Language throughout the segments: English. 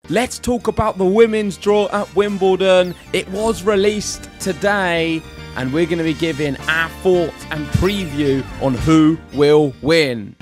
Let's talk about the women's draw at Wimbledon. It was released today, and we're going to be giving our thoughts and preview on who will win.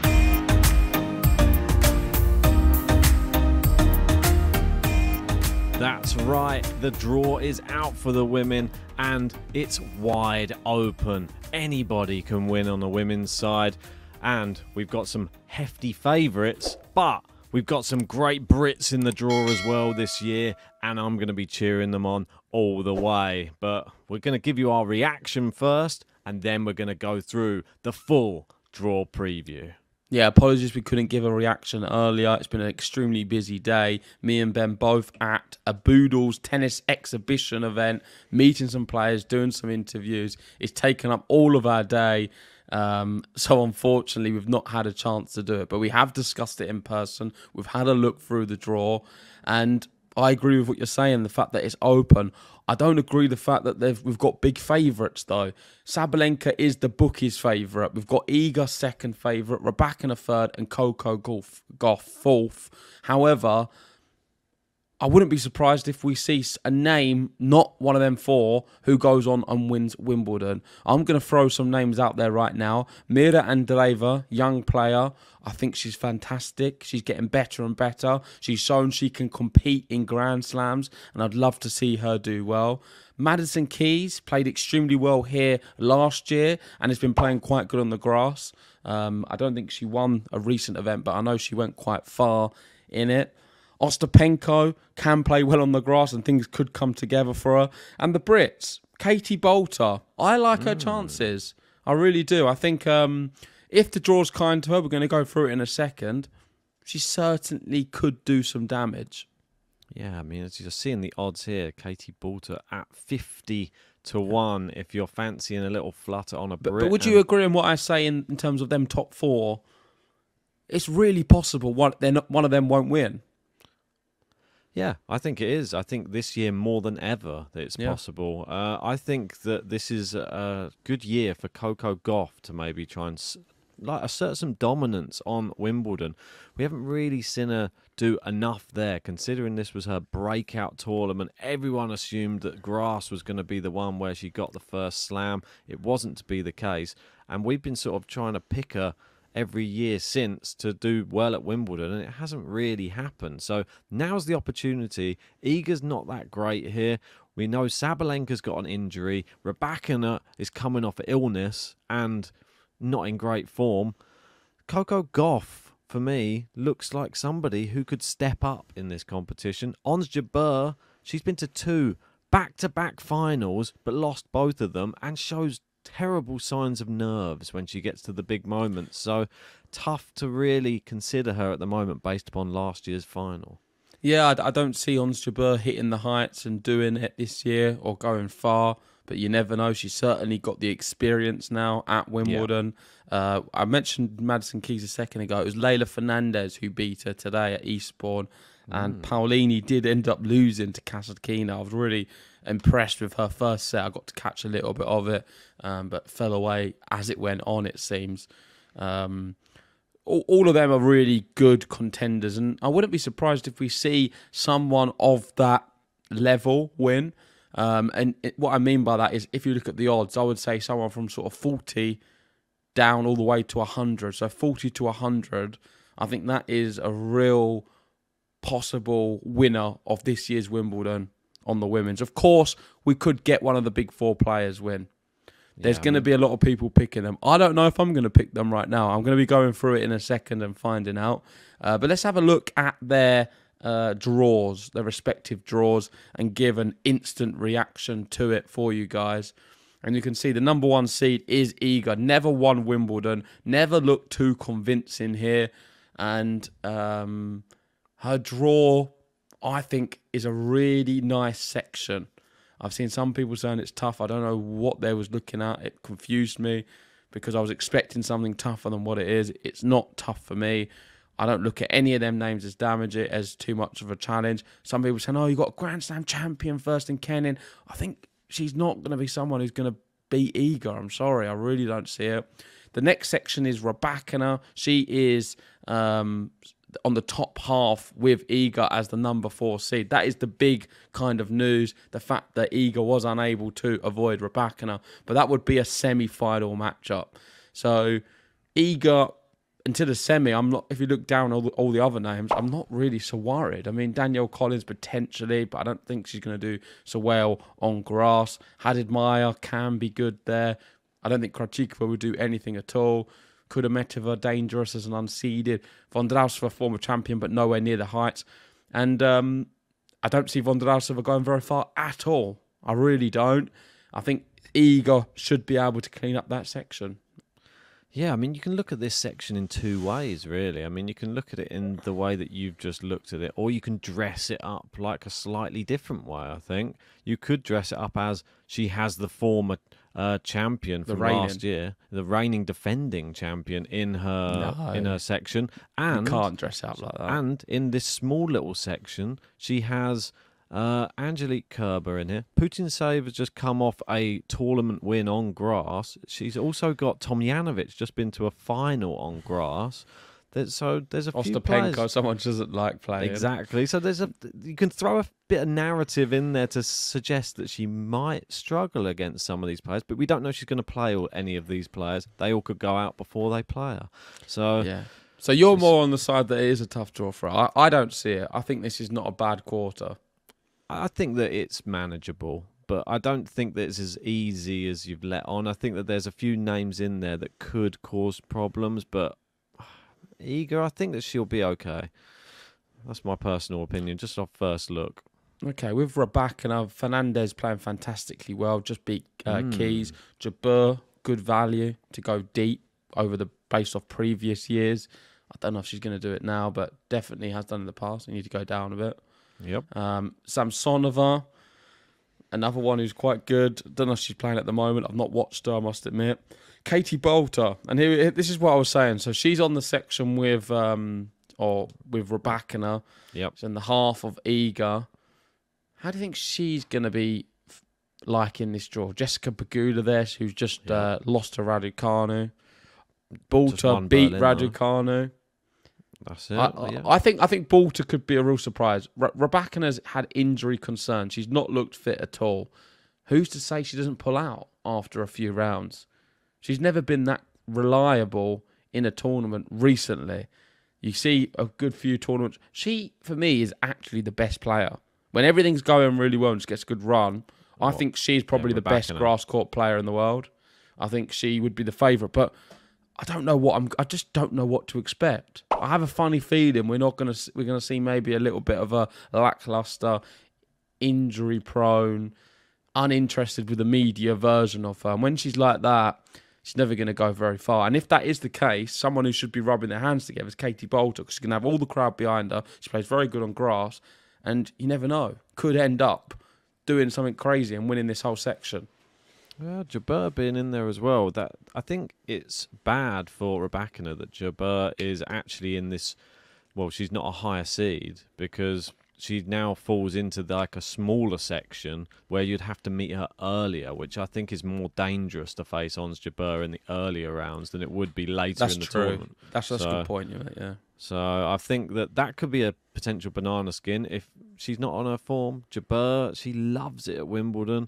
That's right, the draw is out for the women and it's wide open. Anybody can win on the women's side, and we've got some hefty favourites, but we've got some great Brits in the draw as well this year, and I'm going to be cheering them on all the way. But we're going to give you our reaction first, and then we're going to go through the full draw preview. Yeah, apologies we couldn't give a reaction earlier. It's been an extremely busy day. Me and Ben both at a Boodles tennis exhibition event, meeting some players, doing some interviews. It's taken up all of our day. So unfortunately, we've not had a chance to do it. But we have discussed it in person. We've had a look through the draw. And I agree with what you're saying, the fact that it's open. I don't agree the fact that we've got big favourites, though. Sabalenka is the bookies' favourite. We've got Iga second favourite, Rybakina third, and Coco Gauff fourth. However, I wouldn't be surprised if we see a name, not one of them four, who goes on and wins Wimbledon. I'm going to throw some names out there right now. Mira Andreeva, young player. I think she's fantastic. She's getting better and better. She's shown she can compete in Grand Slams, and I'd love to see her do well. Madison Keys played extremely well here last year and has been playing quite good on the grass. I don't think she won a recent event, but I know she went quite far in it. Ostapenko can play well on the grass and things could come together for her. And the Brits, Katie Boulter, I like her chances. I really do. I think if the draw's kind to her, we're going to go through it in a second, she certainly could do some damage. Yeah, I mean, as you're seeing the odds here, Katie Boulter at 50-1 if you're fancying a little flutter on a Brit. But would you agree on what I say in terms of them top four? It's really possible one of them won't win. Yeah, I think it is. I think this year more than ever that it's possible. I think that this is a good year for Coco Gauff to maybe try and assert some dominance on Wimbledon. We haven't really seen her do enough there, considering this was her breakout tournament. Everyone assumed that grass was going to be the one where she got the first slam. It wasn't to be the case, and we've been sort of trying to pick her every year since to do well at Wimbledon, and it hasn't really happened. So now's the opportunity. Iga's not that great here. We know Sabalenka's got an injury. Rybakina is coming off illness and not in great form. Coco Gauff, for me, looks like somebody who could step up in this competition. Ons Jabeur, she's been to 2 back-to-back finals, but lost both of them, and shows terrible signs of nerves when she gets to the big moments. So tough to really consider her at the moment based upon last year's final. Yeah, I don't see Ons Jabeur hitting the heights and doing it this year or going far, but you never know. She's certainly got the experience now at Wimbledon. Yeah. I mentioned Madison Keys a second ago. It was Leylah Fernandez who beat her today at Eastbourne, and Paolini did end up losing to Kasatkina. I was really impressed with her first set. I got to catch a little bit of it, but fell away as it went on, it seems. All of them are really good contenders, and I wouldn't be surprised if we see someone of that level win. What I mean by that is, if you look at the odds, I would say someone from sort of 40 down all the way to 100. So 40 to 100, I think that is a real possible winner of this year's Wimbledon on the women's. Of course, we could get one of the big four players win. There's going to be a lot of people picking them. I don't know if I'm going to pick them right now. I'm going to be going through it in a second and finding out. But let's have a look at their draws, their respective draws, and give an instant reaction to it for you guys. And you can see the number 1 seed is Iga. Never won Wimbledon. Never looked too convincing here. And her draw, I think, is a really nice section. I've seen some people saying it's tough. I don't know what they was looking at. It confused me because I was expecting something tougher than what it is. It's not tough for me. I don't look at any of them names as damage it as too much of a challenge. Some people saying, oh, you got a Grand Slam champion first in Kenin. I think she's not going to be someone who's going to beat Iga. I'm sorry. I really don't see it. The next section is Rybakina. She is the on the top half with Iga as the number 4 seed. That is the big kind of news. The fact that Iga was unable to avoid Rybakina, but that would be a semi-final matchup. So Iga into the semi, I'm not. If you look down all the other names, I'm not really so worried. I mean, Danielle Collins potentially, but I don't think she's going to do so well on grass. Hadid Maya can be good there. I don't think Krejcikova would do anything at all. Kudermetova dangerous as an unseeded. Vondrausova, former champion, but nowhere near the heights. And I don't see Vondrausova going very far at all. I really don't. I think Iga should be able to clean up that section. Yeah, I mean, you can look at this section in two ways, really. I mean, you can look at it in the way that you've just looked at it, or you can dress it up like a slightly different way, I think. You could dress it up as she has the former champion from last year, the reigning defending champion in her section. And you can't dress it up like that. And in this small little section, she has Angelique Kerber in here. Putintseva has just come off a tournament win on grass. She's also got Tomljanovic just been to a final on grass. So there's a few players. Ostapenko, someone doesn't like playing. Exactly. So you can throw a bit of narrative in there to suggest that she might struggle against some of these players, but we don't know if she's going to play any of these players. They all could go out before they play her. So yeah. So you're more on the side that it is a tough draw for her. I don't see it. I think this is not a bad quarter. I think that it's manageable, but I don't think that it's as easy as you've let on. I think that there's a few names in there that could cause problems, but Iga, I think that she'll be okay. That's my personal opinion, just off first look. Okay, with Rybakina, Fernandez playing fantastically well, just beat Keys. Jabeur, good value to go deep based off previous years. I don't know if she's going to do it now, but definitely has done in the past. You need to go down a bit. Yep. Samsonova, another one who's quite good. Don't know if she's playing at the moment. I've not watched her, I must admit. Katie Bolter, and this is what I was saying. So she's on the section with Rybakina. Yep. She's in the half of Iga. How do you think she's going to be like in this draw? Jessica Pegula there, who's just lost to Raducanu. Bolter beat Raducanu. That's it. I think Bolter could be a real surprise. Rybakina's had injury concerns. She's not looked fit at all. Who's to say she doesn't pull out after a few rounds? She's never been that reliable in a tournament recently. You see a good few tournaments. She, for me, is actually the best player. When everything's going really well and she gets a good run, I think she's probably the best grass court player in the world. I think she would be the favourite, but I just don't know what to expect. I have a funny feeling we're going to see maybe a little bit of a lackluster, injury-prone, uninterested with the media version of her. And when she's like that, she's never going to go very far. And if that is the case, someone who should be rubbing their hands together is Katie Bolter, because she's going to have all the crowd behind her. She plays very good on grass, and you never know. Could end up doing something crazy and winning this whole section. Well, Jabeur being in there as well, that I think it's bad for Rybakina that Jabeur is actually in this. Well, she's not a higher seed because she now falls into like a smaller section where you'd have to meet her earlier, which I think is more dangerous to face Ons Jabeur in the earlier rounds than it would be later in the tournament. That's a good point, yeah. So I think that could be a potential banana skin if she's not on her form. Jabeur, she loves it at Wimbledon.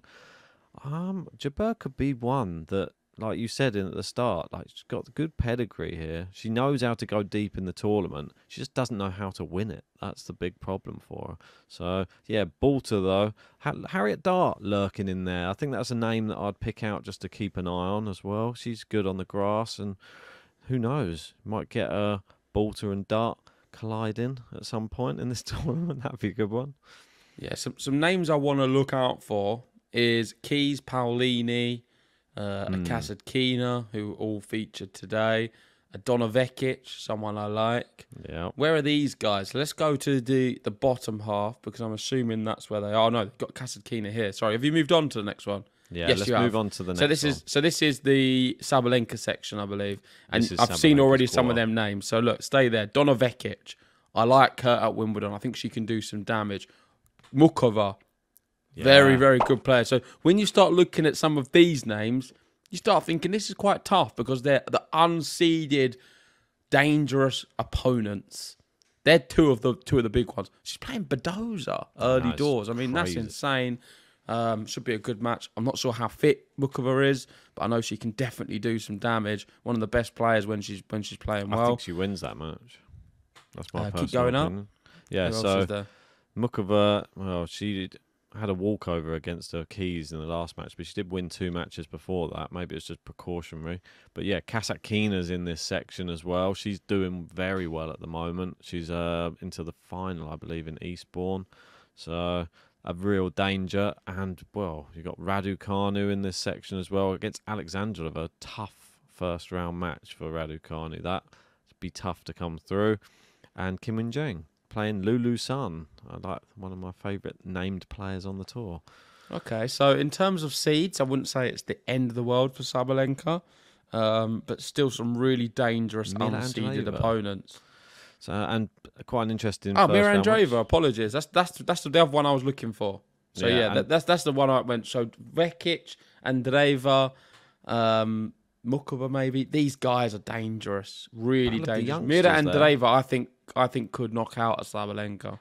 Jabeur could be one that, like you said at the start, like she's got good pedigree here. She knows how to go deep in the tournament. She just doesn't know how to win it. That's the big problem for her. So, yeah, Bolter, though. Harriet Dart lurking in there. I think that's a name that I'd pick out just to keep an eye on as well. She's good on the grass, and who knows? Might get Bolter and Dart colliding at some point in this tournament. That'd be a good one. Yeah, some names I want to look out for is Keys, Paolini, Kasatkina, who all featured today. Donna Vekic, someone I like. Yeah. Where are these guys? Let's go to the bottom half, because I'm assuming that's where they are. Oh, no, they've got Kasatkina here. Sorry, have you moved on to the next one? Yeah, yes, let's move on to the next one. So this is the Sabalenka section, I believe. And I've seen already some of them names. So look, stay there. Donna Vekic. I like her at Wimbledon. I think she can do some damage. Mukova. Yeah. Very, very good player. So when you start looking at some of these names, you start thinking this is quite tough because they're the unseeded, dangerous opponents. They're two of the big ones. She's playing Badoza early it's doors. I mean, that's crazy. insane. Should be a good match. I'm not sure how fit Mukova is, but I know she can definitely do some damage. One of the best players when she's playing well. I think she wins that match. That's my personal keep going opinion. up. Yeah, Who else so is there? Mukova, well, she had a walkover against her Keys in the last match, but she did win 2 matches before that. Maybe it's just precautionary. But yeah, Kasatkina's in this section as well. She's doing very well at the moment. She's into the final, I believe, in Eastbourne. So a real danger. And, well, you've got Raducanu in this section as well against Alexandrova. A tough first-round match for Raducanu. That'd be tough to come through. And Kim Min-jae playing Lulu Sun. I like one of my favourite named players on the tour. Okay, so in terms of seeds, I wouldn't say it's the end of the world for Sabalenka, but still some really dangerous Mira unseeded Andreeva. opponents. So, and quite an interesting. Mira first round Andreeva, match. apologies. That's the other one I was looking for. So Yeah, that's the one I went. So Vekic, Andreeva, Mukova maybe. These guys are dangerous, really Battle of the dangerous. Mira youngsters there. Andreeva, I think could knock out a Sabalenka.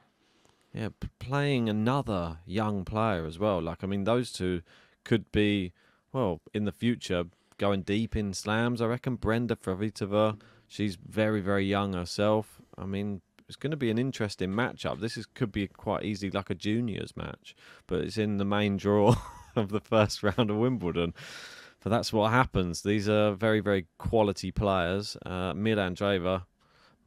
Yeah, playing another young player as well. Like, I mean, those two could be, well, in the future, going deep in slams. I reckon Brenda Favitova, she's very, very young herself. I mean, it's going to be an interesting matchup. Could be quite easy like a juniors match, but it's in the main draw of the first round of Wimbledon. But that's what happens. These are very, very quality players. Mira Andreeva,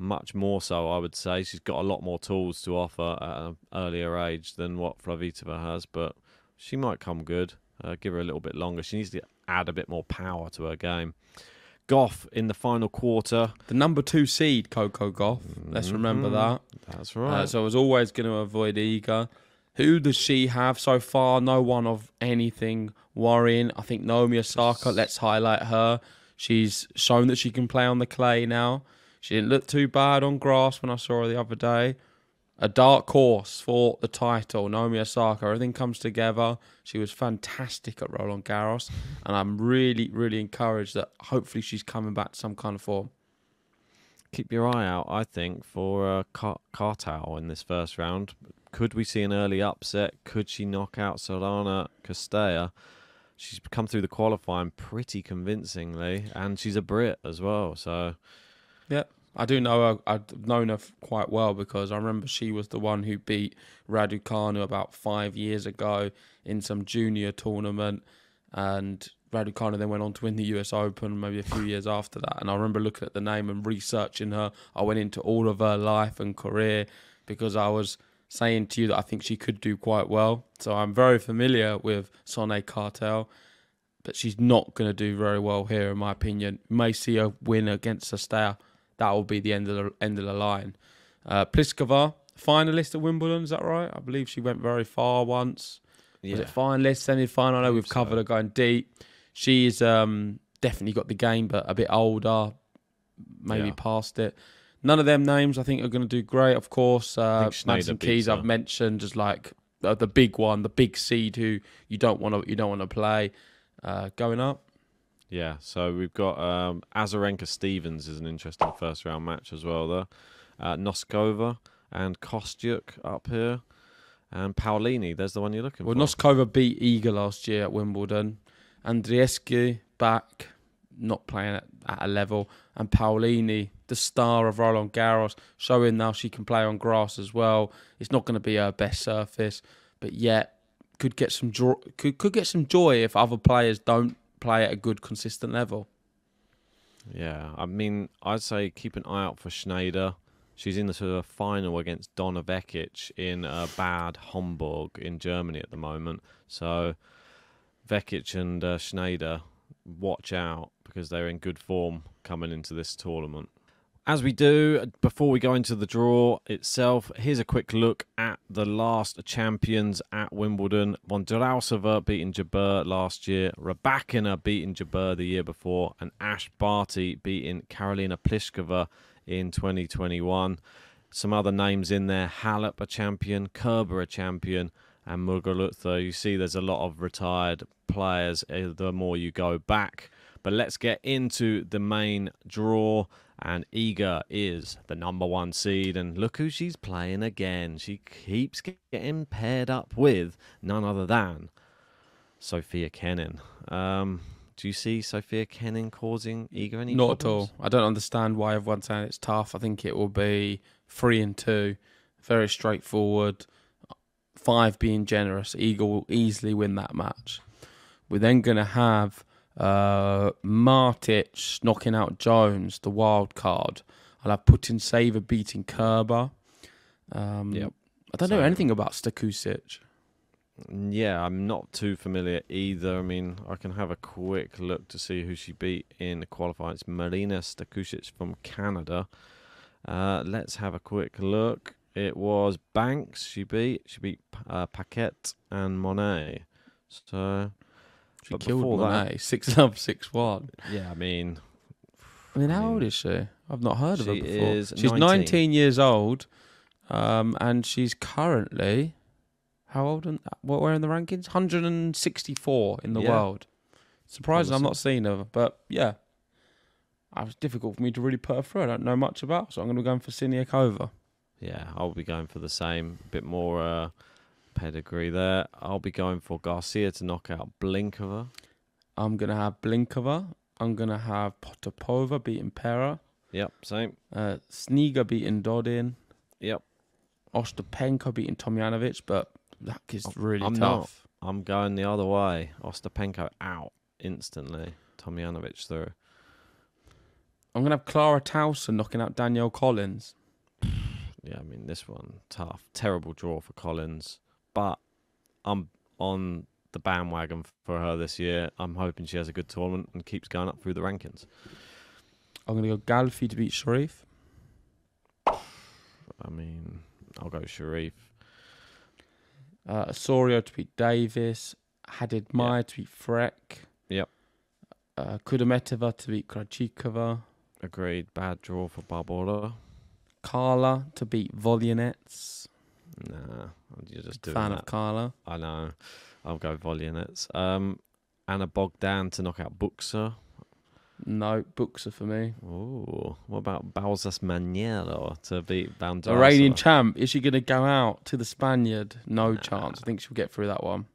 much more so, I would say. She's got a lot more tools to offer at an earlier age than what Flavitova has, but she might come good. Give her a little bit longer. She needs to add a bit more power to her game. Gauff in the final quarter. The number 2 seed, Coco Gauff. Let's remember that. That's right. So I was always going to avoid Iga. Who does she have so far? No one of anything worrying. I think Naomi Osaka, let's highlight her. She's shown that she can play on the clay now. She didn't look too bad on grass when I saw her the other day. A dark horse for the title, Naomi Osaka. Everything comes together. She was fantastic at Roland Garros. And I'm really, really encouraged that hopefully she's coming back to some kind of form. Keep your eye out, I think, for Kartal in this first round. Could we see an early upset? Could she knock out Solana Castella? She's come through the qualifying pretty convincingly, and she's a Brit as well. So, yeah, I do know her. I've known her quite well because I remember she was the one who beat Raducanu about 5 years ago in some junior tournament, and Raducanu then went on to win the US Open maybe a few years after that. And I remember looking at the name and researching her. I went into all of her life and career because I was saying to you that I think she could do quite well. So I'm very familiar with Sonia Kartal, but she's not going to do very well here, in my opinion. You may see her win against Sastea. That will be the end of the line. Pliskova, finalist at Wimbledon, is that right? I believe she went very far once. yeah. Was it finalist, semi-final? I know we've covered her going deep. She's definitely got the game, but a bit older, maybe past it. None of them names I think are going to do great. Of course, Madison Keys I've mentioned, just like the big one, the big seed who you don't want to play going up. Yeah, so we've got Azarenka Stevens is an interesting first round match as well there. Noskova and Kostyuk up here. And Paolini, there's the one you're looking for. Well, Noskova beat Iga last year at Wimbledon. Andriescu back, not playing at a level. And Paolini, the star of Roland Garros, showing now she can play on grass as well. It's not going to be her best surface, but yet could get some joy if other players don't play at a good, consistent level. Yeah, I mean, I'd say keep an eye out for Schneider. She's in the sort of final against Donna Vekic in Bad Homburg in Germany at the moment. So Vekic and Schneider, watch out because they're in good form coming into this tournament. As we do, before we go into the draw itself, here's a quick look at the last champions at Wimbledon. Vondrausova beating Jabeur last year, Rybakina beating Jabeur the year before, and Ash Barty beating Karolina Pliskova in 2021. Some other names in there: Halep a champion, Kerber a champion, and Muguruza. You see there's a lot of retired players the more you go back. But let's get into the main draw. And Iga is the number 1 seed. And look who she's playing again. She keeps getting paired up with none other than Sophia Kenin. Do you see Sophia Kenin causing Iga any Not problems? at all. I don't understand why everyone's saying it's tough. I think it will be 3-2. Very straightforward. 5 being generous. Iga will easily win that match. We're then going to have Martic knocking out Jones, the wild card. I'll have Putin Saver beating Kerber. Yep. I don't know anything about Stakusic. Yeah, I'm not too familiar either. I mean, I can have a quick look to see who she beat in the qualifying. It's Marina Stakusic from Canada. Let's have a quick look. It was Banks she beat. She beat Paquette and Monet. So She killed Monet. 6-love, 6-1. Yeah, I mean, how old is she? I've not heard of her before. She's 19. 19 years old, and she's currently... How old? Where in the rankings? 164 in the world. Surprising I'm not seeing her, but yeah. It was difficult for me to really put her through. I don't know much about her, so I'm going to go for Siniakova. Yeah, I'll be going for the same. Bit more pedigree there. I'll be going for Garcia to knock out Blinkova. I'm going to have Blinkova. I'm going to have Potapova beating Pera. Yep, same. Sneager beating Dodin. Yep. Ostapenko beating Tomjanovic, but that is really I'm tough. I'm going the other way. Ostapenko out instantly. Tomjanovic through. I'm going to have Clara Towson knocking out Danielle Collins. Yeah, I mean, this one, tough. Terrible draw for Collins. But I'm on the bandwagon for her this year. I'm hoping she has a good tournament and keeps going up through the rankings. I'm going to go Galfi to beat Sharif. I mean, I'll go Sharif. Osorio to beat Davis. Hadid Mai to beat Freck. Yep. Kudermetova to beat Krajcikova. Agreed. Bad draw for Barbola. Carla to beat Volyanets. Nah, you're just doing Fan that. of Carla. I know. I'll go Volyanets. Anna Bogdan to knock out Buxa. No, Buxa for me. Ooh, what about Balsas Maniero to beat Bandarasa? The reigning champ. Is she going to go out to the Spaniard? No chance. I think she'll get through that one.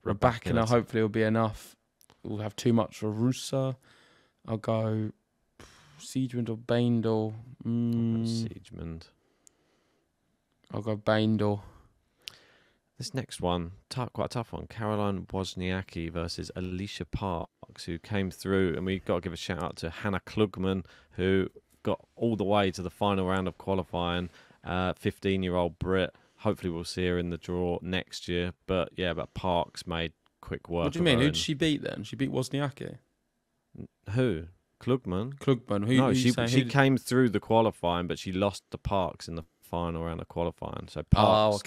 Rybakina hopefully will be enough. We'll have too much for Rusa. I'll go Siegemund or Baindl. Siegemund. I'll go Baindl. This next one, quite a tough one. Caroline Wozniacki versus Alicia Parks, who came through, and we've got to give a shout out to Hannah Klugman, who got all the way to the final round of qualifying. 15-year-old Brit. Hopefully we'll see her in the draw next year. But Parks made quick work. What do you mean? Who did she beat then? She beat Wozniacki. Who? Klugman? Who she came through the qualifying, but she lost to Parks in the final round of qualifying. So Parks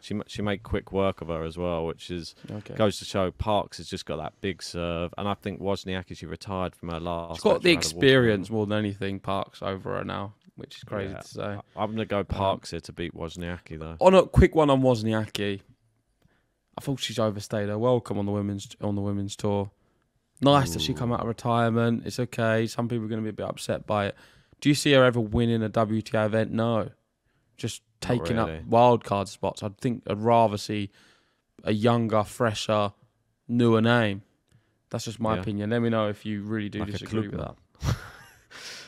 she made quick work of her as well, which is goes to show Parks has just got that big serve. And I think Wozniacki, she retired from her last. She's got the experience more than anything, Parks, over her now, which is crazy to say. I'm going to go Parks here to beat Wozniacki, though. On a quick one on Wozniacki, I thought she's overstayed her welcome on the women's tour. Nice that she come out of retirement. It's okay. Some people are going to be a bit upset by it. Do you see her ever winning a WTA event? No. Just taking up wildcard spots. I'd rather see a younger, fresher, newer name. That's just my opinion. Let me know if you really do disagree with that.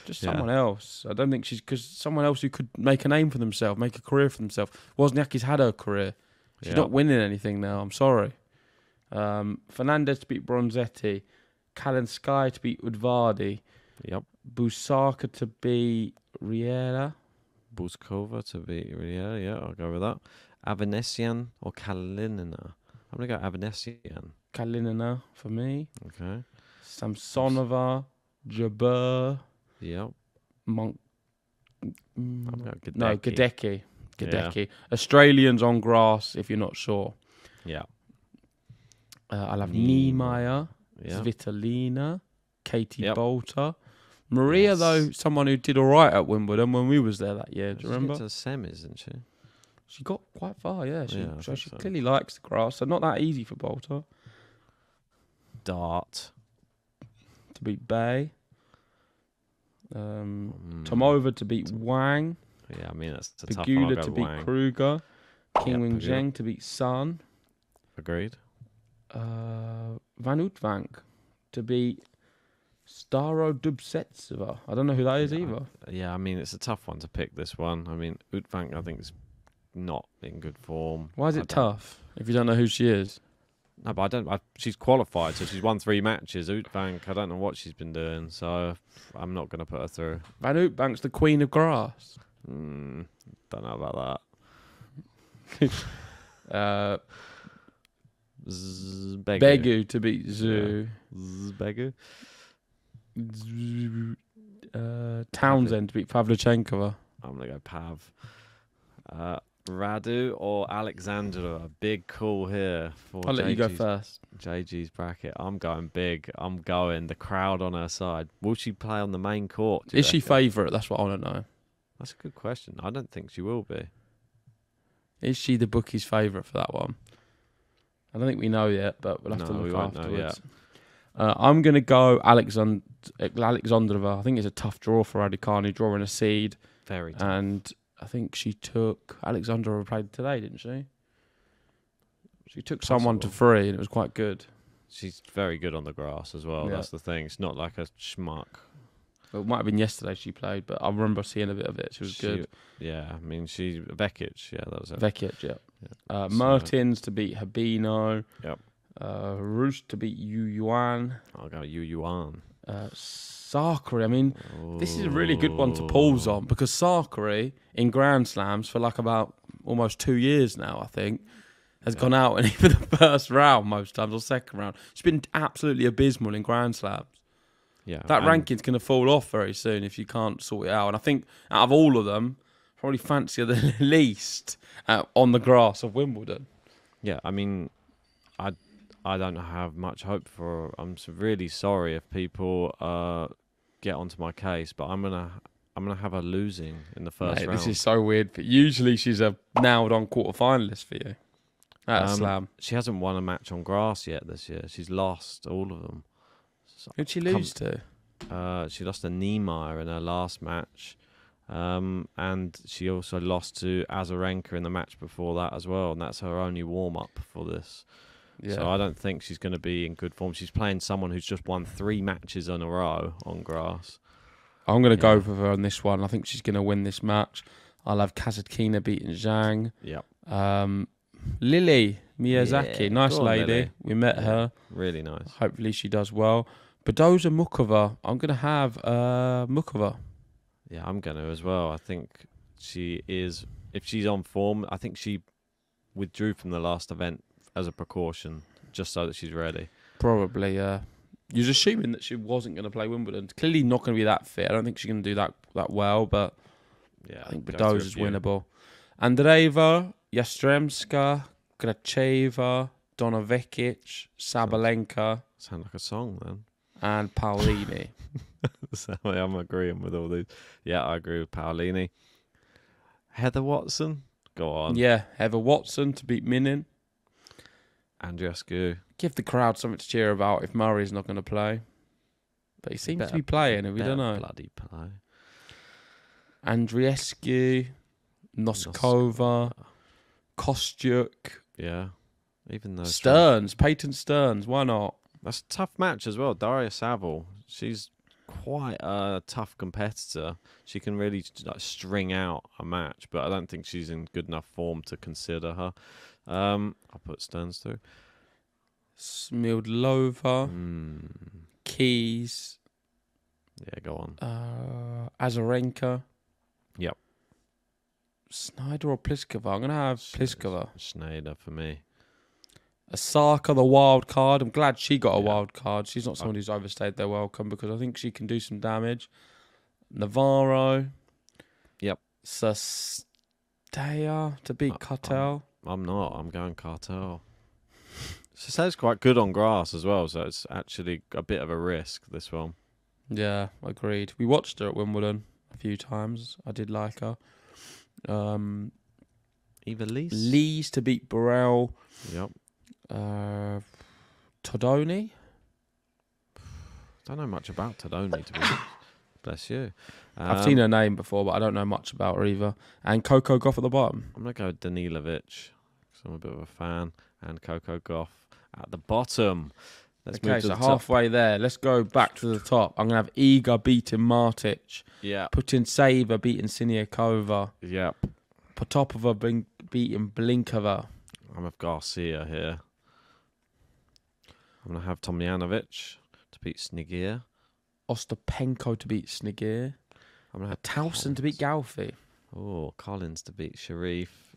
Just someone else. I don't think because someone else who could make a name for themselves, make a career for themselves. Wozniacki's had her career. She's not winning anything now. I'm sorry. Fernandez to beat Bronzetti. Kalinskaya to beat Udvardy. Yep. Busaka to beat Riera. Buzkova to beat Riera. Yeah, I'll go with that. Avanesian or Kalinina? I'm going to go Avanesian. Kalinina for me. Okay. Samsonova. Jabeur. Yep. Monk. Gadecki. Gadecki. Yeah. Australians on grass, if you're not sure. Yeah. I'll have Niemeyer. Svitolina. Katie Bolter. Maria, though, someone who did all right at Wimbledon when we was there that year. Do you remember? She gets to semis, isn't she? She got quite far, yeah. She clearly likes the grass, so not that easy for Bolter. Dart. To beat Bay. Tomova to beat Wang. Yeah, I mean, that's a tough one. I'll Pegula go to with beat Wang. Kruger. King Yeah, Wing Pegula. Zheng to beat Sun. Agreed. Van Uytvanck to beat Staro Dubsetsova. I don't know who that is either. Yeah, I mean, it's a tough one to pick, this one. I mean, Uytvanck, I think, is not in good form. Why is it tough if you don't know who she is? No, but she's qualified, so she's won 3 matches. Uytvanck, I don't know what she's been doing, so I'm not going to put her through. Van Uytvanck's the queen of grass. Don't know about Uh, that. Begu. Begu to beat Zhu. Begu. Townsend to beat Pavlyuchenkova. I'm going to go Pav. Radu or Alexandra? Big call here for I'll let you go first. JG's bracket. I'm going big. I'm going the crowd on her side. Will she play on the main court? Is she favourite? That's what I want to know. That's a good question. I don't think she will be. Is she the bookie's favourite for that one? I don't think we know yet, but we'll have to look afterwards. I'm going to go Alexandrova. I think it's a tough draw for Raducanu, drawing a seed. Very tough. And I think she took... Alexandrova played today, didn't she? She took someone to 3, and it was quite good. She's very good on the grass as well. Yeah. That's the thing. It's not like a schmuck. Well, it might have been yesterday she played, but I remember seeing a bit of it. She was good. Yeah, I mean, Vekic. Yeah, that was it. Vekic, yeah. Mertens to beat Habino. Yep. Roost to beat Yu Yuan. I'll go Yu Yuan. Sakari. I mean, this is a really good one to pause on because Sakari in Grand Slams for like about almost 2 years now, I think, has gone out in either the first round most times or second round. She's been absolutely abysmal in Grand Slams. Yeah, that ranking's going to fall off very soon if you can't sort it out. And I think out of all of them, probably fancy her the least on the grass of Wimbledon. Yeah, I mean, I don't have much hope for her. I'm really sorry if people get onto my case, but I'm gonna have her losing in the first round. This is so weird. But usually she's a nailed-on quarter-finalist for you at a slam. She hasn't won a match on grass yet this year. She's lost all of them. Who'd she lose to? She lost to Niemeyer in her last match. And she also lost to Azarenka in the match before that as well. And that's her only warm-up for this. Yeah. So I don't think she's going to be in good form. She's playing someone who's just won 3 matches in a row on grass. I'm going to go for her on this one. I think she's going to win this match. I'll have Kasatkina beating Zhang. Yep. Lily Miyazaki, nice lady. Lily. We met her. Really nice. Hopefully she does well. Badoza Mukova. I'm going to have Mukova. Yeah, I'm going to as well. I think she is, if she's on form, I think she withdrew from the last event as a precaution, just so that she's ready. Probably, yeah. You're assuming that she wasn't going to play Wimbledon. Clearly not going to be that fit. I don't think she's going to do that well, but yeah, I think Badoza's winnable. Andreeva, Yastremska, Gracheva, Donovekic, Sabalenka. Sound like a song then. And Paolini. So I'm agreeing with all these. Yeah, I agree with Paolini. Heather Watson, go on. Yeah, Heather Watson to beat Minin. Andreescu. Give the crowd something to cheer about if Murray's not going to play. But he seems to be playing, and we don't know. Bloody play. Andreescu, Noskova, Kostyuk. Yeah. Even though Stearns, Peyton Stearns, why not? That's a tough match as well. Daria Saville, she's quite a tough competitor. She can really string out a match, but I don't think she's in good enough form to consider her. I'll put Stearns through. Smildlova, Keys. Yeah, go on. Azarenka. Yep. Snyder or Pliskova? I'm going to have Pliskova. Schneider for me. Osaka, the wild card. I'm glad she got a wild card. She's not someone who's overstayed their welcome because I think she can do some damage. Navarro. Yep. Sastea to beat Cartel. I'm not. I'm going Cartel. Sastea's quite good on grass as well, so it's actually a bit of a risk, this one. Yeah, agreed. We watched her at Wimbledon a few times. I did like her. Eva Lees? Lees to beat Burrell. Yep. Todoni? Don't know much about Todoni, to be honest. Bless you. I've seen her name before, but I don't know much about her either. And Coco Gauff at the bottom. I'm going to go with Danilovic, because I'm a bit of a fan. And Coco Gauff at the bottom. Let's move to the top. Halfway there. Let's go back to the top. I'm going to have Iga beating Martic. Yeah. Putintseva beating Siniakova. Yep. Potapova beating Blinkova. I'm with Garcia here. I'm going to have Tomljanovic to beat Snigir. Ostapenko to beat Snigir. I'm going to have Towson to beat Gauff. Oh, Collins to beat Sharif.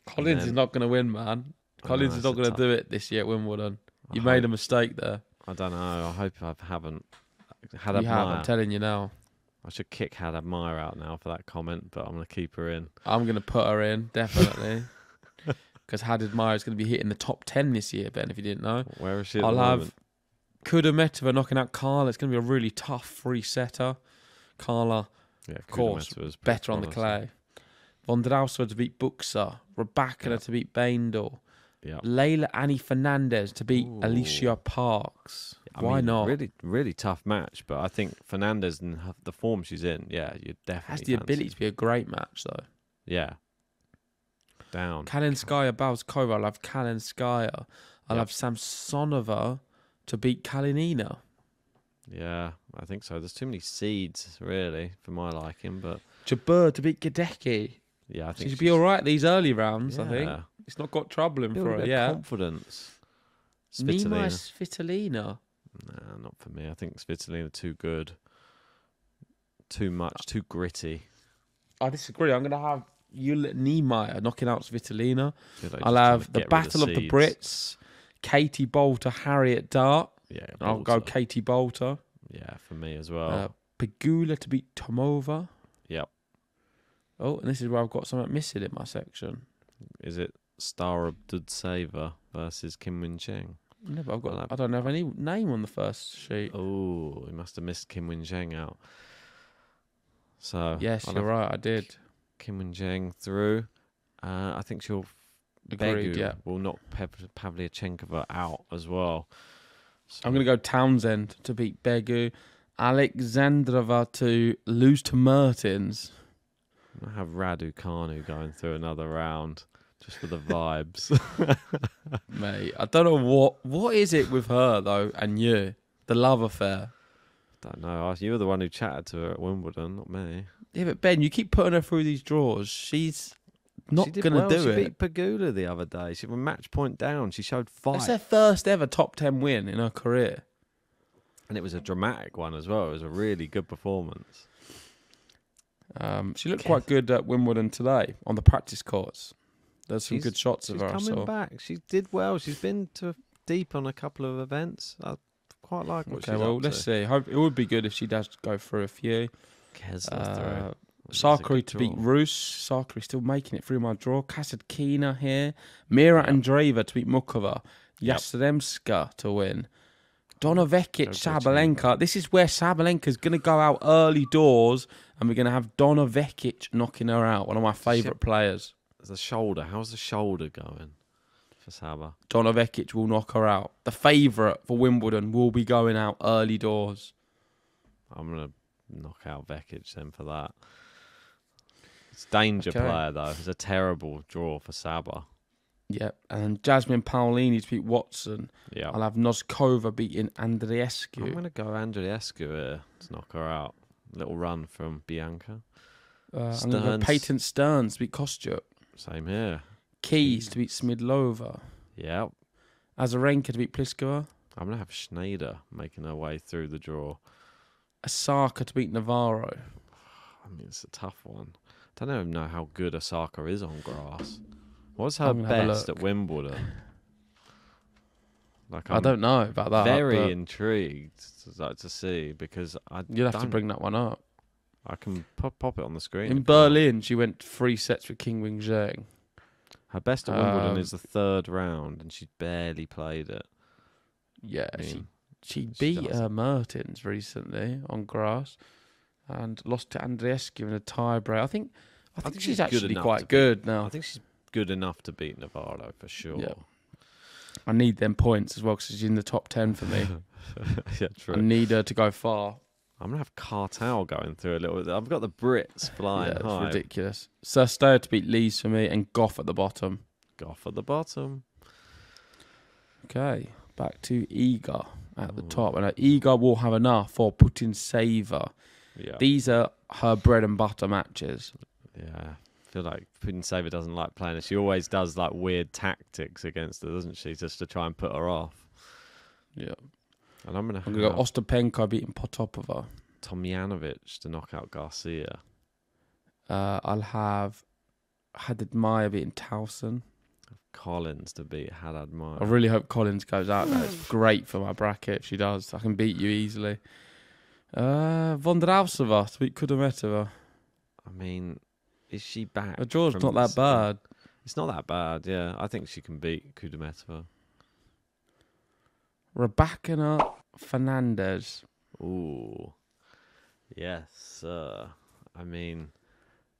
Collins is not going to win, man. Collins is not going to do it this year at Wimbledon. You made a mistake there. I don't know. I hope I haven't. You have, I'm telling you now. I should kick Had Admire out now for that comment, but I'm going to keep her in. I'm going to put her in, definitely. Because Had Admire is going to be hitting the top 10 this year, Ben, if you didn't know. Where is she at I'll the moment? have Kudermetova knocking out Carla. It's going to be a really tough free-setter. Carla, of course, better on the clay. Vondrausova to beat Buxa. Rybakina to beat Baindl. Yep. Leila Annie Fernandez to beat Alicia Parks. Why not? Really, really tough match, but I think Fernandez and the form she's in, you definitely has the ability to be a great match, though. Yeah. Down. Kalinskaya Balskova. I'll have Kalinskaya. I'll have Samsonova to beat Kalinina. Yeah, I think so. There's too many seeds, really, for my liking, but Jabeur to beat Gadecki. Yeah, I think she'd be all right these early rounds, I think. Yeah. It's not got trouble in for her, confidence. Nima Svitolina. Nah, not for me. I think Svitolina too good. Too much, too gritty. I disagree. I'm going to have Yulia Niemeyer knocking out Svitolina. I'll have the Battle of the Brits, Katie Bolter, Harriet Dart. Yeah, I'll go Katie Bolter. Yeah, for me as well. Pegula to beat Tomova. Yep. Oh, and this is where I've got something missing in my section. Is it Star Abdudsaver versus Kim Win Cheng? No, but I don't have any name on the first sheet. Oh, we must have missed Kim Win Cheng out. So yes, you're right. I did. Kim Win Cheng through. I think she'll. Agreed. Yeah. Will knock Pavlyuchenkova out as well. So. I'm going to go Townsend to beat Begu. Alexandrova to lose to Mertens. I have Raducanu going through another round just for the vibes. Mate, I don't know what is it with her though, and you, the love affair. Don't know. You were the one who chatted to her at Wimbledon, not me. Yeah, but Ben, you keep putting her through these draws. She's not going to do it. She beat Pegula the other day. She was match point down. She showed fight. That's her first ever top 10 win in her career. And it was a dramatic one as well. It was a really good performance. She looked quite good at Wimbledon today on the practice courts. There's some good shots of her. She's coming back. She did well. She's been deep on a couple of events. I quite like what she's up to. Let's see. Hope it would be good if she does go through a few. Sakari to beat Rus. Sakari still making it through my draw. Kasatkina here. Mira Andreeva to beat Mukova. Yastremska to win. Donovekic, Sabalenka. This is where Sabalenka's going to go out early doors, and we're going to have Donovekic knocking her out. One of my favourite players. The shoulder. How's the shoulder going for Saba? Donovekic will knock her out. The favourite for Wimbledon will be going out early doors. I'm going to knock out Vekic then for that. It's danger player, though. It's a terrible draw for Saba. Yep, and Jasmine Paolini to beat Watson. Yeah, I'll have Noskova beating Andreescu. I'm going to go Andreescu here to knock her out. Little run from Bianca. I'm going to go Peyton Stearns to beat Kostyuk. Same here. Keys to beat Smidlova. Yep. Azarenka to beat Pliskova. I'm going to have Schneider making her way through the draw. Osaka to beat Navarro. I mean, it's a tough one. I don't even know how good Osaka is on grass. What's her best at Wimbledon? I don't know about that. Very intrigued to see because you'll have to bring that one up. I can pop it on the screen. In Berlin, she went 3 sets with King Wing Zheng. Her best at Wimbledon is the third round, and she barely played it. Yeah, she beat Mertens recently on grass and lost to Andreescu in a tie-break. I think she's actually quite good now. I think she's good enough to beat Navarro for sure. Yeah. I need them points as well because she's in the top 10 for me. Yeah, true. I need her to go far. I'm going to have Cartel going through a little bit. I've got the Brits flying Yeah, it's high. ridiculous. Sestao to beat Lees for me, and Gauff at the bottom. Gauff at the bottom. Okay, back to Iga at the top. And Iga will have enough for Putin Saver. Yeah. These are her bread and butter matches. Yeah. I feel like Putin Saver doesn't like playing her. She always does like weird tactics against her, doesn't she? Just to try and put her off. Yeah. And I'm going to go Ostapenko beating Potapova. Tomjanovic to knock out Garcia. I'll have Haddad Maya beating Towson. Collins to beat Haddad Maya. I really hope Collins goes out there. It's great for my bracket if she does. I can beat you easily. Vondrausova to beat Kudermetova. I mean, is she back? The draw's not that bad. It's not that bad, yeah. I think she can beat Kudermetova. Rabakina Fernandez. Ooh. Yes, sir. I mean,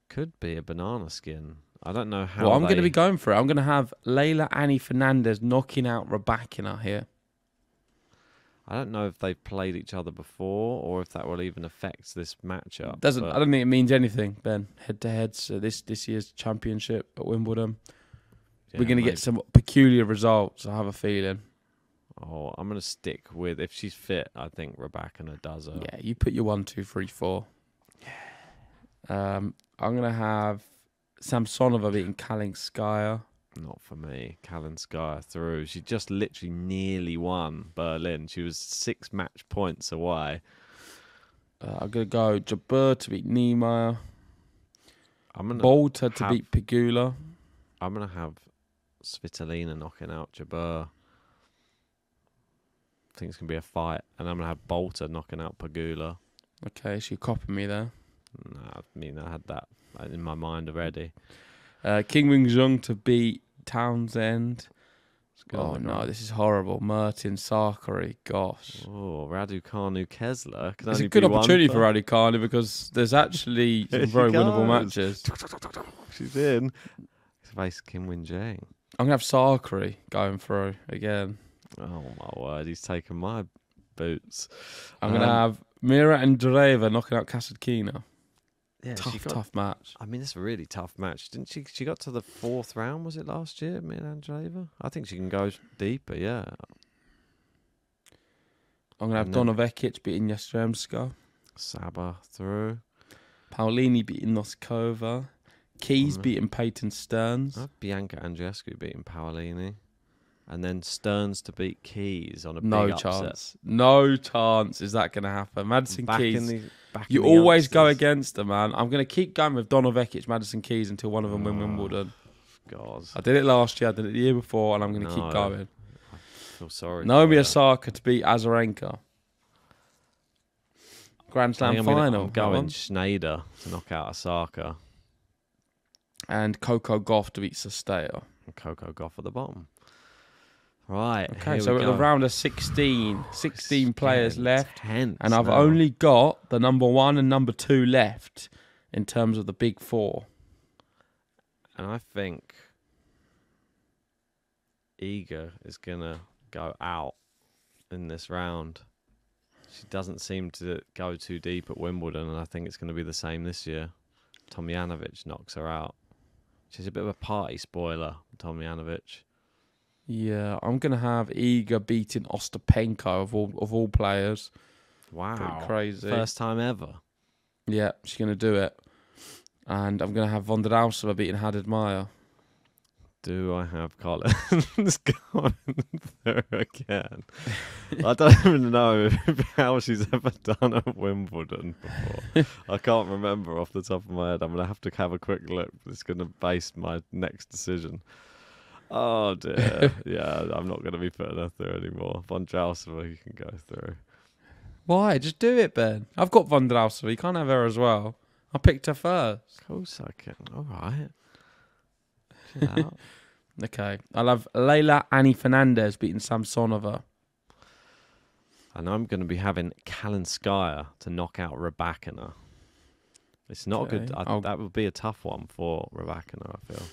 could be a banana skin. I don't know how. Well, I'm going to be going for it. I'm going to have Leila Annie Fernandez knocking out Rabakina here. I don't know if they've played each other before or if that will even affect this matchup. I don't think it means anything, Ben. Head to head. So this year's championship at Wimbledon. Yeah, we're going to get some peculiar results, I have a feeling. Oh, I'm going to stick with, if she's fit, I think Rabakina does her. Yeah, you put your 1, 2, 3, 4. Yeah. I'm going to have Samsonova beating Kalinskaya. Not for me. Kalinskaya through. She just literally nearly won Berlin. She was 6 match points away. I'm going to go Jabeur to beat Niemeyer. I'm Bolter to beat Pegula. I'm going to have Svitolina knocking out Jabeur. I think it's going to be a fight. And I'm going to have Bolter knocking out Pegula. Okay, so you're copying me there. No, I mean, I had that in my mind already. King Wing Zheng to beat Townsend. Oh, no, this is horrible. Mertin, Sakari, gosh. Oh, Raducanu Kessler. It's a good opportunity for Raducanu because there's actually some very winnable matches. She's in. Face Kim Win Jang. I'm going to have Sakari going through again. Oh, my word. He's taken my boots. I'm going to have Mira Andreeva knocking out Kasatkina. Yeah, tough match. I mean, it's a really tough match. Didn't she? She got to the 4th round, was it last year, Mira Andreeva? I think she can go deeper, yeah. I'm going to have Donovekic beating Yastremska. Saba through. Paulini beating Noskova. Keys beating Peyton Stearns. Bianca Andreescu beating Paolini. And then Stearns to beat Keys on a no big chance. upset. No chance is that going to happen. Madison Keys, you always always go against them, man. I'm going to keep going with Donovekic, Madison Keys until one of them win Wimbledon. God. I did it last year, I did it the year before, and I'm going to keep going. I feel sorry. Naomi Osaka to beat Azarenka. Grand Slam final. I'm going Schneider to knock out Osaka. And Coco Gauff to beat Sestao. And Coco Gauff at the bottom. Right. Okay, so we're at the round of 16. 16 players left. And I've only got the number 1 and number 2 left in terms of the big 4. And I think Iga is going to go out in this round. She doesn't seem to go too deep at Wimbledon, and I think it's going to be the same this year. Tomjanovic knocks her out. She's a bit of a party spoiler, Tomjanovic. Yeah, I'm going to have Iga beating Ostapenko of all players. Wow. Pretty crazy. First time ever. Yeah, she's going to do it. And I'm going to have Vondrausova beating Haddad Maya. Do I have Collins going through again? I don't even know how she's ever done at Wimbledon before. I can't remember off the top of my head. I'm going to have a quick look. It's going to base my next decision. Oh, dear. Yeah, I'm not going to be putting her through anymore. Vondrausova, you can go through. Why? Just do it, Ben. I've got Vondrausova. You can't have her as well. I picked her first. Of course I can. All right. Chill out. Okay. I'll have Leila Annie Fernandez beating Samsonova. And I'm going to be having Kalinskaya to knock out Rabakina. It's not good. That would be a tough one for Rabakina, I feel.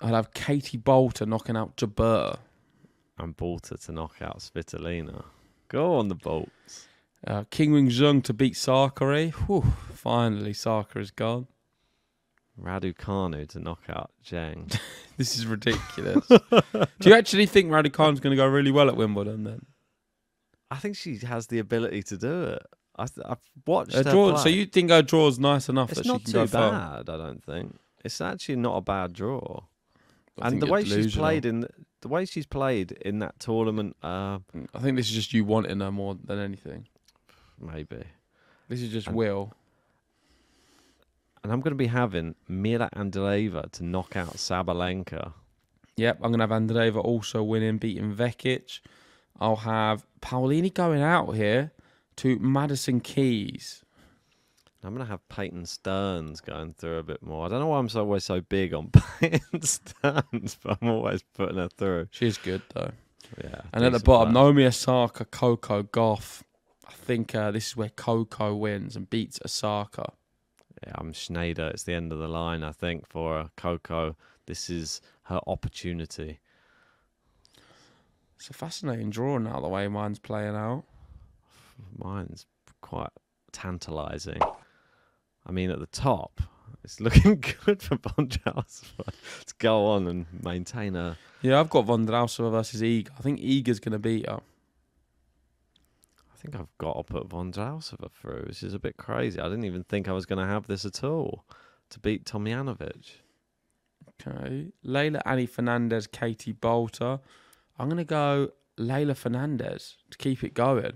I'll have Katie Bolter knocking out Jabeur. And Bolter to knock out Svitolina. Go on the bolts. King Wing Zheng to beat Sakari. Whew, finally, Sakari's gone. Raducanu to knock out Zheng. This is ridiculous. Do you actually think Raducanu's going to go really well at Wimbledon then? I think she has the ability to do it. I've watched her draw. play. So you think her draw's nice enough It's that she not can too go far? bad, I don't think. It's actually not a bad draw. I And think the way you're she's played in that tournament, I think this is just you wanting her more than anything. maybe. This is just will. And I'm going to be having Mira Andreeva to knock out Sabalenka. Yep, I'm going to have Andreeva also winning, beating Vekic. I'll have Paolini going out here to Madison Keys. I'm going to have Peyton Stearns going through a bit more. I don't know why I'm always so big on Peyton Stearns, but I'm always putting her through. She's good, though. Yeah. And at the bottom, Naomi Osaka, Coco, Gauff. I think this is where Coco wins and beats Osaka. Yeah, I'm Schneider. It's the end of the line, I think, for her. Coco. This is her opportunity. It's a fascinating draw now, the way mine's playing out. Mine's quite tantalising. I mean, at the top, it's looking good for Bondrausova to go on and maintain her. Yeah, I've got Vondrausova versus Iga. I think Iga's going to beat her. I think I've got to put Vondrausova through, which is a bit crazy. I didn't even think I was going to have this at all, to beat Tomljanovic. Okay. Leylah Annie Fernandez, Katie Bolter. I'm going to go Leylah Fernandez to keep it going.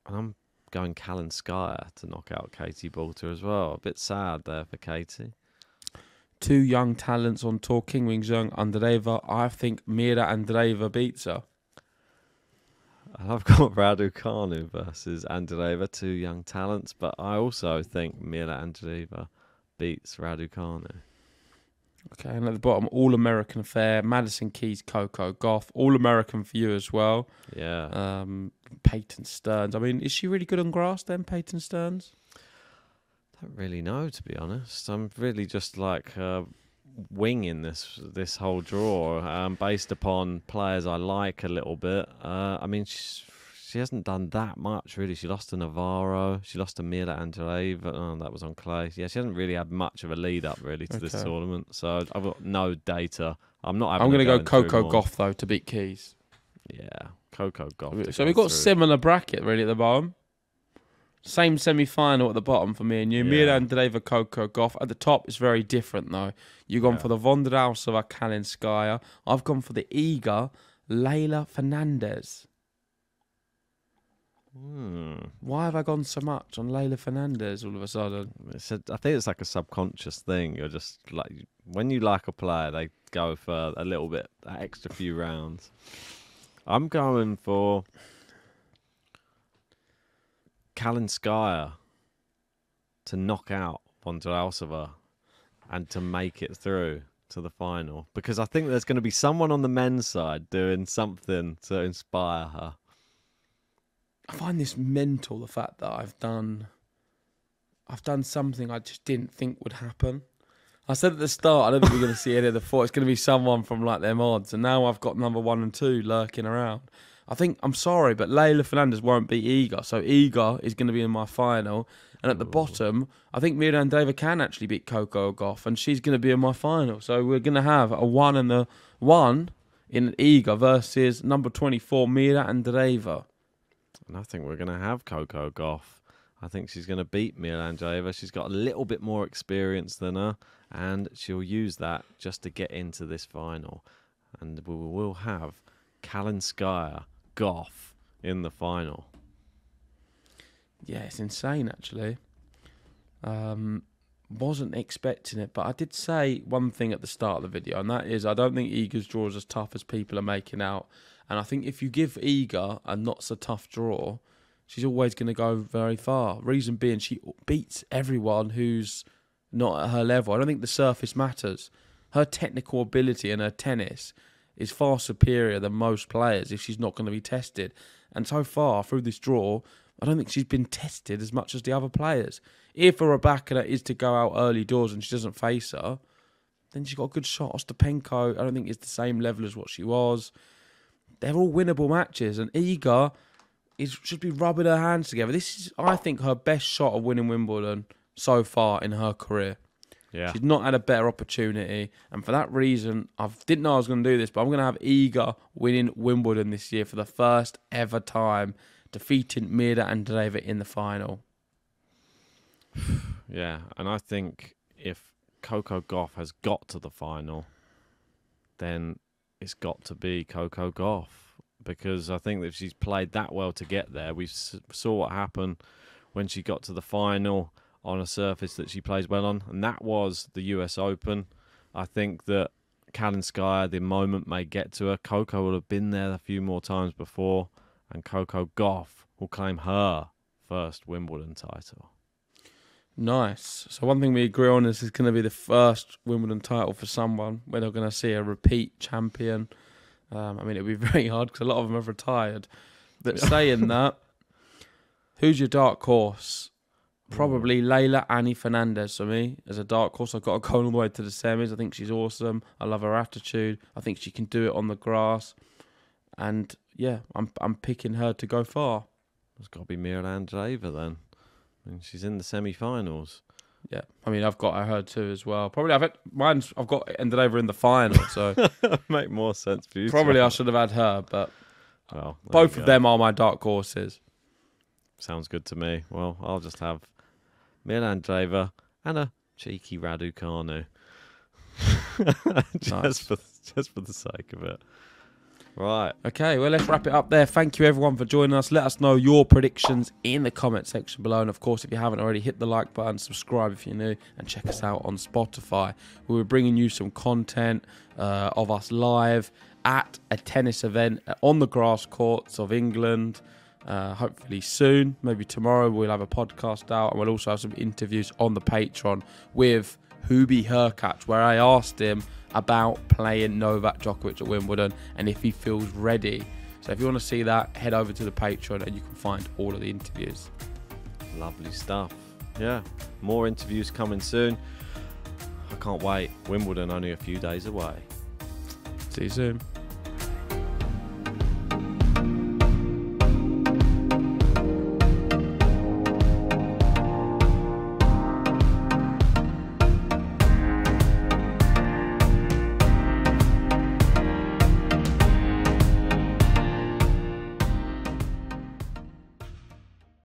And I'm going Kalinskaya to knock out Katie Bolter as well. A bit sad there for Katie. Two young talents on tour, King Wing Zheng, Andreeva. I think Mira Andreeva beats her. I've got Raducanu versus Andreeva, two young talents, but I also think Mira Andreeva beats Raducanu. Okay, and at the bottom, All-American affair, Madison Keys, Coco, Gauff. All-American for you as well. Yeah. Peyton Stearns. I mean, is she really good on grass then, Peyton Stearns? Don't really know, to be honest. I'm really just like winging this whole draw based upon players I like a little bit. I mean, she hasn't done that much, really. She lost to Navarro. She lost to Mira Andreeva. Oh, that was on clay. Yeah, she hasn't really had much of a lead-up, really, to this tournament. So I've got no data. I'm going to go Coco Gauff, though, to beat Keys. Yeah, Coco Gauff. So we've got similar bracket, really, at the bottom. Same semi-final at the bottom for me and you. Yeah. Mira Andreeva, Coco Gauff. At the top, it's very different, though. You've gone for the Vondrausova, Kalinskaya. I've gone for the Iga, Leylah Fernandez. Why have I gone so much on Leylah Fernandez all of a sudden? I think it's like a subconscious thing. You're just like, when you like a player, they go for a little bit, that extra few rounds. I'm going for Kalinskaya to knock out Vondrausova and to make it through to the final, because I think there's going to be someone on the men's side doing something to inspire her. I find this mental, the fact that I've done something I just didn't think would happen. I said at the start, I don't think we're going to see any of the four. It's going to be someone from like them odds. And now I've got number 1 and 2 lurking around. I'm sorry, but Leylah Fernandez won't beat Iga. So Iga is going to be in my final. And at the bottom, I think Mira Andreeva can actually beat Coco Gauff. And she's going to be in my final. So we're going to have a 1 and a 1 in Iga versus number 24, Mira Andreeva. And I think we're going to have Coco Gauff. I think she's going to beat Mira Andreeva. She's got a little bit more experience than her, and she'll use that just to get into this final. And we will have Kalinskaya, Gauff in the final. Yeah, it's insane, actually. Wasn't expecting it, but I did say one thing at the start of the video, and that is I don't think Iga's draw is as tough as people are making out. And I think if you give Iga a not so tough draw, she's always going to go very far. Reason being, she beats everyone who's not at her level. I don't think the surface matters. Her technical ability and her tennis is far superior than most players if she's not going to be tested. And so far, through this draw, I don't think she's been tested as much as the other players. If a Rybakina is to go out early doors and she doesn't face her, then she's got a good shot. Ostapenko, I don't think is the same level as what she was. They're all winnable matches. And Iga should be rubbing her hands together. This is, I think, her best shot of winning Wimbledon so far in her career. Yeah. She's not had a better opportunity. And for that reason, I didn't know I was going to do this, but I'm going to have Iga winning Wimbledon this year for the first ever time, defeating Mirra Andreeva in the final. Yeah, and I think if Coco Gauff has got to the final, then it's got to be Coco Gauff, because I think that she's played that well to get there. We saw what happened when she got to the final on a surface that she plays well on, and that was the US Open. I think that Kalinskaya, the moment may get to her. Coco will have been there a few more times before, and Coco Gauff will claim her first Wimbledon title. Nice. So one thing we agree on is it's going to be the first Wimbledon title for someone. We're not going to see a repeat champion. I mean, it'll be very hard because a lot of them have retired. But saying that, who's your dark horse? Probably Leylah Annie Fernandez for me as a dark horse. I've got her going all the way to the semis. I think she's awesome. I love her attitude. I think she can do it on the grass. And yeah, I'm picking her to go far. It's got to be Mirra Andreeva then. I mean, she's in the semi-finals. Yeah, I mean, I've got her too as well. Probably I've got Andreeva in the final, so make more sense for you. Probably I should have had her, but well, both of them are my dark horses. Sounds good to me. Well, I'll just have Mirra Andreeva and a cheeky Raducanu. just for the sake of it. Right. Okay, well, let's wrap it up there. Thank you, everyone, for joining us. Let us know your predictions in the comment section below. And, of course, if you haven't already, hit the like button, subscribe if you're new, and check us out on Spotify. We're bringing you some content of us live at a tennis event on the grass courts of England. Hopefully soon, maybe tomorrow, we'll have a podcast out. And we'll also have some interviews on the Patreon with Hubie Hurkacz, where I asked him about playing Novak Djokovic at Wimbledon and if he feels ready. So if you want to see that, head over to the Patreon and you can find all of the interviews. Lovely stuff. Yeah, more interviews coming soon. I can't wait. Wimbledon only a few days away. See you soon.